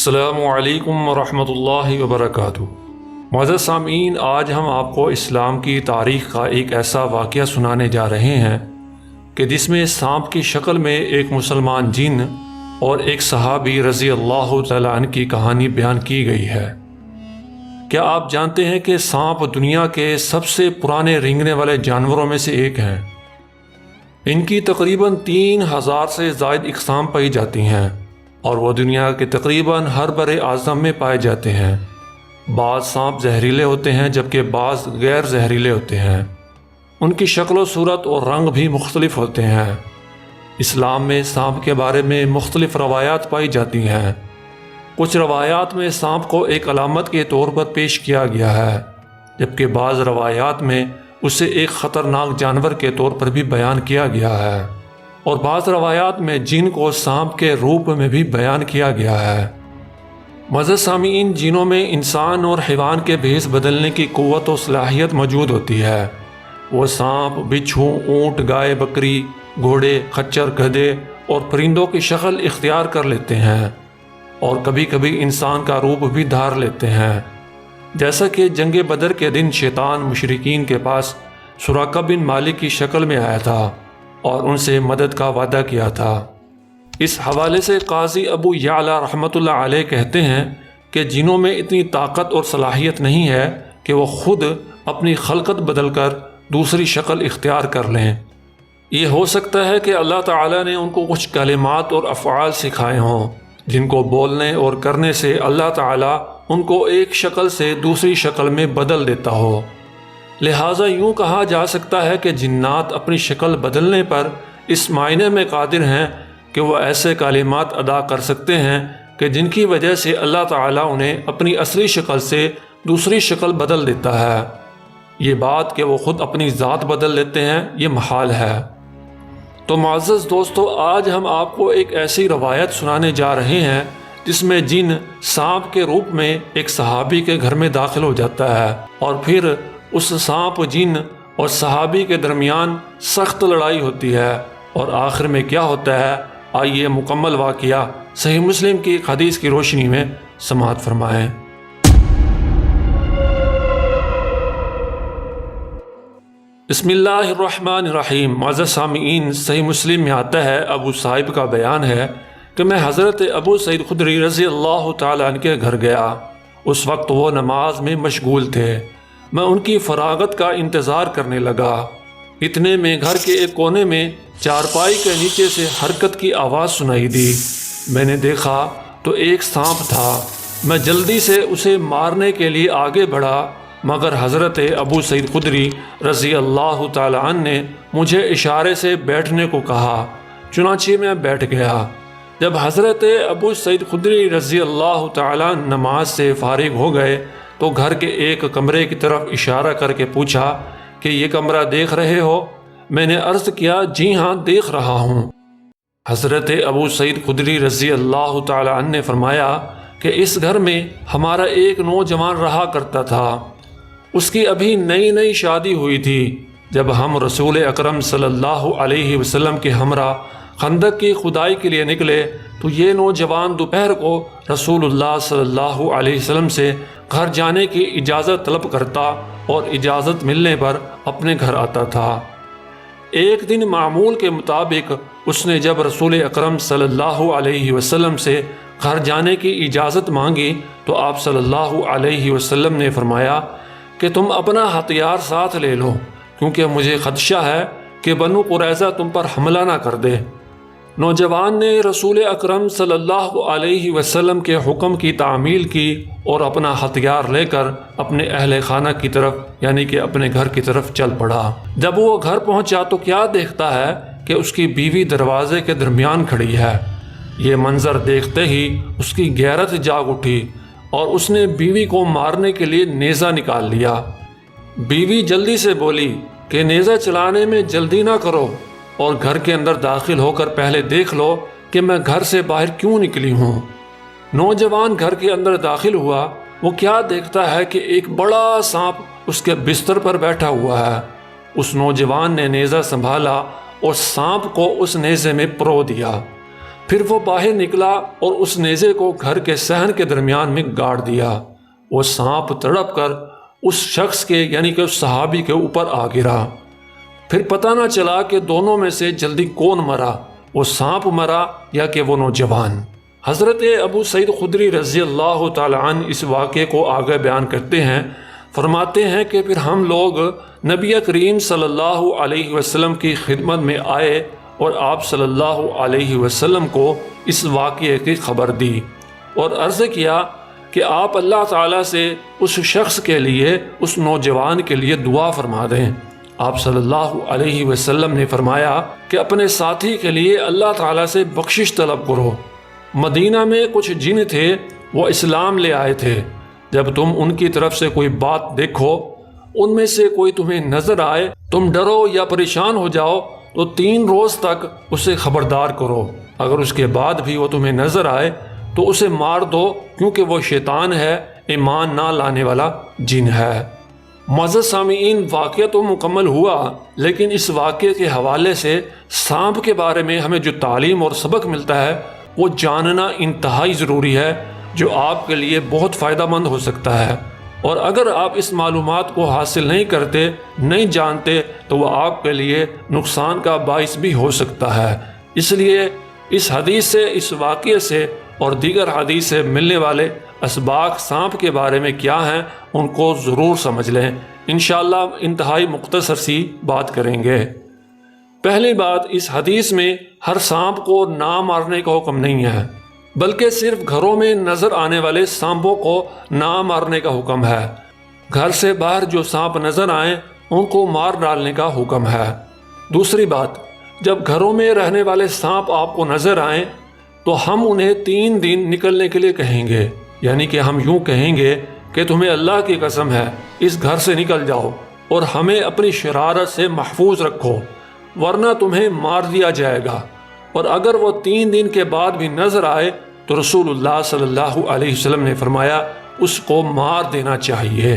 السلام علیکم ورحمۃ اللہ وبرکاتہ۔ معزز سامعین، آج ہم آپ کو اسلام کی تاریخ کا ایک ایسا واقعہ سنانے جا رہے ہیں کہ جس میں سانپ کی شکل میں ایک مسلمان جن اور ایک صحابی رضی اللہ تعالیٰ عنہ کی کہانی بیان کی گئی ہے۔ کیا آپ جانتے ہیں کہ سانپ دنیا کے سب سے پرانے رینگنے والے جانوروں میں سے ایک ہیں؟ ان کی تقریباً 3000 سے زائد اقسام پائی جاتی ہیں اور وہ دنیا کے تقریباً ہر بر اعظم میں پائے جاتے ہیں۔ بعض سانپ زہریلے ہوتے ہیں جبکہ بعض غیر زہریلے ہوتے ہیں۔ ان کی شکل و صورت اور رنگ بھی مختلف ہوتے ہیں۔ اسلام میں سانپ کے بارے میں مختلف روایات پائی جاتی ہیں۔ کچھ روایات میں سانپ کو ایک علامت کے طور پر پیش کیا گیا ہے، جبکہ بعض روایات میں اسے ایک خطرناک جانور کے طور پر بھی بیان کیا گیا ہے، اور بعض روایات میں جن کو سانپ کے روپ میں بھی بیان کیا گیا ہے۔ معزز سامعین، جنوں میں انسان اور حیوان کے بھیس بدلنے کی قوت و صلاحیت موجود ہوتی ہے۔ وہ سانپ، بچھو، اونٹ، گائے، بکری، گھوڑے، خچر، گدھے اور پرندوں کی شکل اختیار کر لیتے ہیں اور کبھی کبھی انسان کا روپ بھی دھار لیتے ہیں، جیسا کہ جنگ بدر کے دن شیطان مشرکین کے پاس سراقہ بن مالک کی شکل میں آیا تھا اور ان سے مدد کا وعدہ کیا تھا۔ اس حوالے سے قاضی ابو یعلا رحمۃ اللہ علیہ کہتے ہیں کہ جنوں میں اتنی طاقت اور صلاحیت نہیں ہے کہ وہ خود اپنی خلقت بدل کر دوسری شکل اختیار کر لیں۔ یہ ہو سکتا ہے کہ اللہ تعالیٰ نے ان کو کچھ کلمات اور افعال سکھائے ہوں جن کو بولنے اور کرنے سے اللہ تعالیٰ ان کو ایک شکل سے دوسری شکل میں بدل دیتا ہو۔ لہٰذا یوں کہا جا سکتا ہے کہ جنات اپنی شکل بدلنے پر اس معنی میں قادر ہیں کہ وہ ایسے کلمات ادا کر سکتے ہیں کہ جن کی وجہ سے اللہ تعالیٰ انہیں اپنی اصلی شکل سے دوسری شکل بدل دیتا ہے۔ یہ بات کہ وہ خود اپنی ذات بدل لیتے ہیں، یہ محال ہے۔ تو معزز دوستو، آج ہم آپ کو ایک ایسی روایت سنانے جا رہے ہیں جس میں جن سانپ کے روپ میں ایک صحابی کے گھر میں داخل ہو جاتا ہے اور پھر اس سانپ، جن اور صحابی کے درمیان سخت لڑائی ہوتی ہے، اور آخر میں کیا ہوتا ہے، آئیے مکمل واقعہ صحیح مسلم کی ایک حدیث کی روشنی میں سماعت فرمائیں۔ بسم اللہ الرحمن الرحیم۔ معزز سامعین، صحیح مسلم میں آتا ہے، ابو صاحب کا بیان ہے کہ میں حضرت ابو سعید خدری رضی اللہ تعالیٰ عنہ کے گھر گیا۔ اس وقت وہ نماز میں مشغول تھے۔ میں ان کی فراغت کا انتظار کرنے لگا۔ اتنے میں گھر کے ایک کونے میں چارپائی کے نیچے سے حرکت کی آواز سنائی دی۔ میں نے دیکھا تو ایک سانپ تھا۔ میں جلدی سے اسے مارنے کے لیے آگے بڑھا، مگر حضرت ابو سعید خدری رضی اللہ تعالی عنہ نے مجھے اشارے سے بیٹھنے کو کہا، چنانچہ میں بیٹھ گیا۔ جب حضرت ابو سعید خدری رضی اللہ تعالی عنہ نماز سے فارغ ہو گئے تو گھر کے ایک کمرے کی طرف اشارہ کر کے پوچھا کہ یہ کمرہ دیکھ رہے ہو؟ میں نے عرض کیا، جی ہاں دیکھ رہا ہوں۔ حضرت ابو سعید خدری رضی اللہ تعالی عنہ نے فرمایا کہ اس گھر میں ہمارا ایک نوجوان رہا کرتا تھا۔ اس کی ابھی نئی نئی شادی ہوئی تھی۔ جب ہم رسول اکرم صلی اللہ علیہ وسلم کے ہمراہ خندق کی کھدائی کے لیے نکلے تو یہ نوجوان دوپہر کو رسول اللہ صلی اللہ علیہ وسلم سے گھر جانے کی اجازت طلب کرتا اور اجازت ملنے پر اپنے گھر آتا تھا۔ ایک دن معمول کے مطابق اس نے جب رسول اکرم صلی اللہ علیہ وسلم سے گھر جانے کی اجازت مانگی تو آپ صلی اللہ علیہ وسلم نے فرمایا کہ تم اپنا ہتھیار ساتھ لے لو، کیونکہ مجھے خدشہ ہے کہ بنو قریظہ تم پر حملہ نہ کر دے۔ نوجوان نے رسول اکرم صلی اللہ علیہ وسلم کے حکم کی تعمیل کی اور اپنا ہتھیار لے کر اپنے اہل خانہ کی طرف یعنی کہ اپنے گھر کی طرف چل پڑا۔ جب وہ گھر پہنچا تو کیا دیکھتا ہے کہ اس کی بیوی دروازے کے درمیان کھڑی ہے۔ یہ منظر دیکھتے ہی اس کی غیرت جاگ اٹھی اور اس نے بیوی کو مارنے کے لیے نیزہ نکال لیا۔ بیوی جلدی سے بولی کہ نیزہ چلانے میں جلدی نہ کرو اور گھر کے اندر داخل ہو کر پہلے دیکھ لو کہ میں گھر سے باہر کیوں نکلی ہوں۔ نوجوان گھر کے اندر داخل ہوا۔ وہ کیا دیکھتا ہے کہ ایک بڑا سانپ اس کے بستر پر بیٹھا ہوا ہے۔ اس نوجوان نے نیزہ سنبھالا اور سانپ کو اس نیزے میں پرو دیا۔ پھر وہ باہر نکلا اور اس نیزے کو گھر کے صحن کے درمیان میں گاڑ دیا۔ وہ سانپ تڑپ کر اس شخص کے یعنی کہ اس صحابی کے اوپر آ گرا۔ پھر پتہ نہ چلا کہ دونوں میں سے جلدی کون مرا، وہ سانپ مرا یا کہ وہ نوجوان۔ حضرت ابو سعید خدری رضی اللہ تعالیٰ عنہ اس واقعے کو آگے بیان کرتے ہیں، فرماتے ہیں کہ پھر ہم لوگ نبی کریم صلی اللہ علیہ وسلم کی خدمت میں آئے اور آپ صلی اللہ علیہ وسلم کو اس واقعے کی خبر دی اور عرض کیا کہ آپ اللہ تعالیٰ سے اس شخص کے لیے، اس نوجوان کے لیے دعا فرما دیں۔ آپ صلی اللہ علیہ وسلم نے فرمایا کہ اپنے ساتھی کے لیے اللہ تعالیٰ سے بخشش طلب کرو۔ مدینہ میں کچھ جن تھے، وہ اسلام لے آئے تھے۔ جب تم ان کی طرف سے کوئی بات دیکھو، ان میں سے کوئی تمہیں نظر آئے، تم ڈرو یا پریشان ہو جاؤ تو 3 روز تک اسے خبردار کرو۔ اگر اس کے بعد بھی وہ تمہیں نظر آئے تو اسے مار دو، کیونکہ وہ شیطان ہے، ایمان نہ لانے والا جن ہے۔ معزز سامعین، واقعہ تو مکمل ہوا، لیکن اس واقعے کے حوالے سے سانپ کے بارے میں ہمیں جو تعلیم اور سبق ملتا ہے وہ جاننا انتہائی ضروری ہے، جو آپ کے لیے بہت فائدہ مند ہو سکتا ہے۔ اور اگر آپ اس معلومات کو حاصل نہیں کرتے، نہیں جانتے، تو وہ آپ کے لیے نقصان کا باعث بھی ہو سکتا ہے۔ اس لیے اس حدیث سے، اس واقعے سے اور دیگر حدیث سے ملنے والے اسباق سانپ کے بارے میں کیا ہیں، ان کو ضرور سمجھ لیں۔ انشاءاللہ انتہائی مختصر سی بات کریں گے۔ پہلی بات، اس حدیث میں ہر سانپ کو نہ مارنے کا حکم نہیں ہے، بلکہ صرف گھروں میں نظر آنے والے سانپوں کو نہ مارنے کا حکم ہے۔ گھر سے باہر جو سانپ نظر آئیں ان کو مار ڈالنے کا حکم ہے۔ دوسری بات، جب گھروں میں رہنے والے سانپ آپ کو نظر آئیں تو ہم انہیں 3 دن نکلنے کے لیے کہیں گے، یعنی کہ ہم یوں کہیں گے کہ تمہیں اللہ کی قسم ہے، اس گھر سے نکل جاؤ اور ہمیں اپنی شرارت سے محفوظ رکھو، ورنہ تمہیں مار دیا جائے گا۔ اور اگر وہ 3 دن کے بعد بھی نظر آئے تو رسول اللہ صلی اللہ علیہ وسلم نے فرمایا اس کو مار دینا چاہیے۔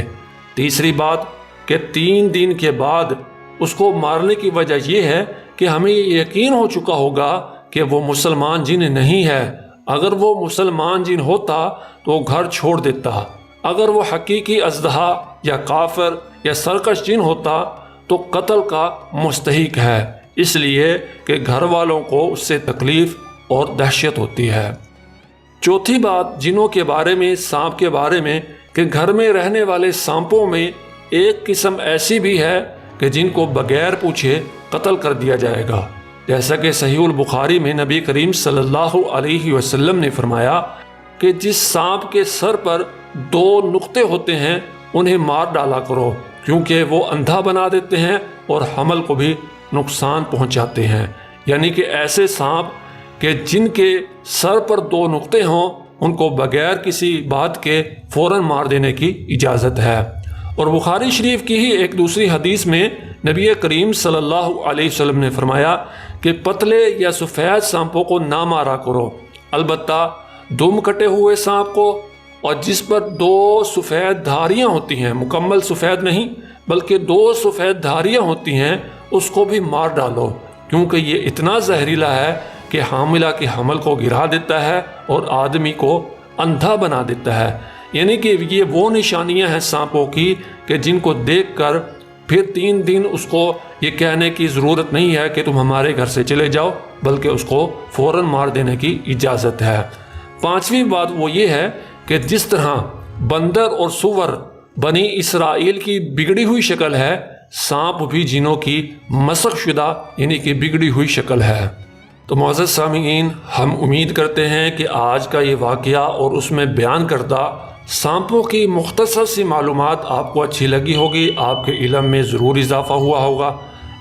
تیسری بات کہ 3 دن کے بعد اس کو مارنے کی وجہ یہ ہے کہ ہمیں یہ یقین ہو چکا ہوگا کہ وہ مسلمان جن نہیں ہے۔ اگر وہ مسلمان جن ہوتا تو وہ گھر چھوڑ دیتا۔ اگر وہ حقیقی اژدہا یا کافر یا سرکش جن ہوتا تو قتل کا مستحق ہے، اس لیے کہ گھر والوں کو اس سے تکلیف اور دہشت ہوتی ہے۔ چوتھی بات، جنوں کے بارے میں، سانپ کے بارے میں، کہ گھر میں رہنے والے سانپوں میں ایک قسم ایسی بھی ہے کہ جن کو بغیر پوچھے قتل کر دیا جائے گا، جیسا کہ صحیح البخاری میں نبی کریم صلی اللہ علیہ وسلم نے فرمایا کہ جس سانپ کے سر پر 2 نقطے ہوتے ہیں انہیں مار ڈالا کرو، کیونکہ وہ اندھا بنا دیتے ہیں اور حمل کو بھی نقصان پہنچاتے ہیں۔ یعنی کہ ایسے سانپ کہ جن کے سر پر 2 نقطے ہوں ان کو بغیر کسی بات کے فوراً مار دینے کی اجازت ہے۔ اور بخاری شریف کی ہی ایک دوسری حدیث میں نبی کریم صلی اللہ علیہ وسلم نے فرمایا کہ پتلے یا سفید سانپوں کو نہ مارا کرو، البتہ دم کٹے ہوئے سانپ کو اور جس پر 2 سفید دھاریاں ہوتی ہیں، مکمل سفید نہیں بلکہ 2 سفید دھاریاں ہوتی ہیں، اس کو بھی مار ڈالو، کیونکہ یہ اتنا زہریلا ہے کہ حاملہ کے حمل کو گرا دیتا ہے اور آدمی کو اندھا بنا دیتا ہے۔ یعنی کہ یہ وہ نشانیاں ہیں سانپوں کی کہ جن کو دیکھ کر پھر 3 دن اس کو یہ کہنے کی ضرورت نہیں ہے کہ تم ہمارے گھر سے چلے جاؤ، بلکہ اس کو فوراً مار دینے کی اجازت ہے۔ 5ویں بات وہ یہ ہے کہ جس طرح بندر اور سور بنی اسرائیل کی بگڑی ہوئی شکل ہے، سانپ بھی جنوں کی مسخ شدہ یعنی کہ بگڑی ہوئی شکل ہے۔ تو معزز سامعین، ہم امید کرتے ہیں کہ آج کا یہ واقعہ اور اس میں بیان کردہ سانپوں کی مختصر سی معلومات آپ کو اچھی لگی ہوگی، آپ کے علم میں ضرور اضافہ ہوا ہوگا۔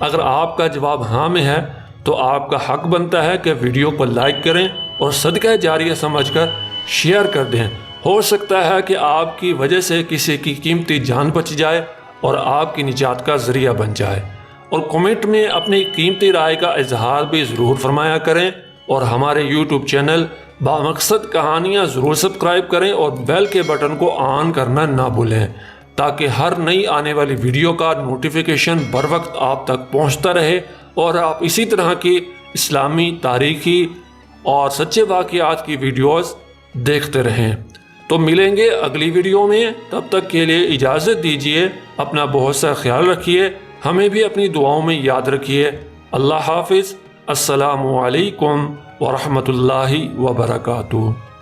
اگر آپ کا جواب ہاں میں ہے تو آپ کا حق بنتا ہے کہ ویڈیو کو لائک کریں اور صدقہ جاریہ سمجھ کر شیئر کر دیں۔ ہو سکتا ہے کہ آپ کی وجہ سے کسی کی قیمتی جان بچ جائے اور آپ کی نجات کا ذریعہ بن جائے۔ اور کمنٹ میں اپنی قیمتی رائے کا اظہار بھی ضرور فرمایا کریں، اور ہمارے یوٹیوب چینل بامقصد کہانیاں ضرور سبسکرائب کریں اور بیل کے بٹن کو آن کرنا نہ بھولیں، تاکہ ہر نئی آنے والی ویڈیو کا نوٹیفیکیشن بر وقت آپ تک پہنچتا رہے اور آپ اسی طرح کی اسلامی، تاریخی اور سچے واقعات کی ویڈیوز دیکھتے رہیں۔ تو ملیں گے اگلی ویڈیو میں، تب تک کے لیے اجازت دیجیے، اپنا بہت سا خیال رکھیے، ہمیں بھی اپنی دعاؤں میں یاد رکھیے۔ اللہ حافظ۔ السلام علیکم ورحمۃ اللہ وبرکاتہ۔